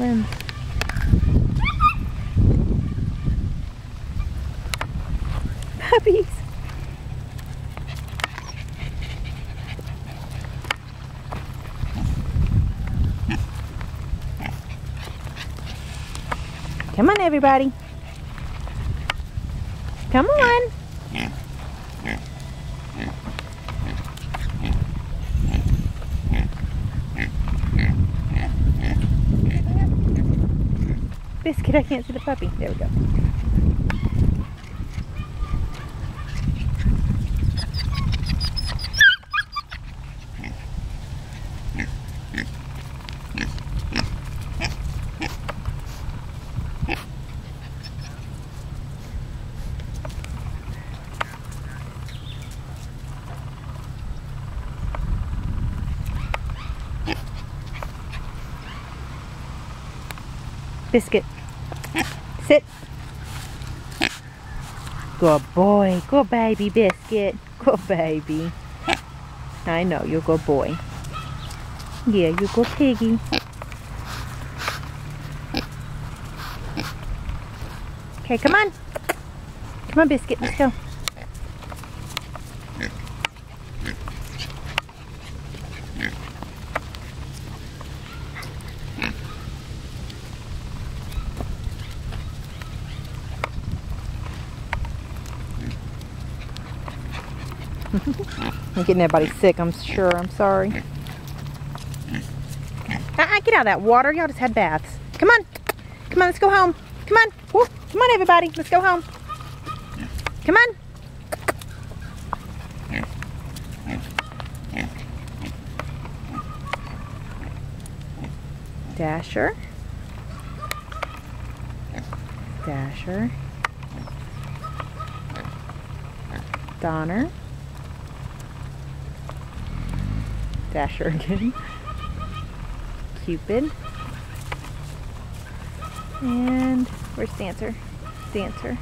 limbs. Puppies! Come on, everybody. Come on. Biscuit, I can't see the puppy. There we go. Biscuit, sit. Good boy, good baby Biscuit, good baby. I know, you're a good boy. Yeah, you're a good piggy. Okay, come on. Come on, Biscuit, let's go. I'm getting everybody sick, I'm sure. I'm sorry. Get out of that water. Y'all just had baths. Come on. Come on, let's go home. Come on. Woo. Come on, everybody. Let's go home. Come on. Dasher. Dasher. Donner. Dasher again. Cupid. And where's Dancer? Dancer.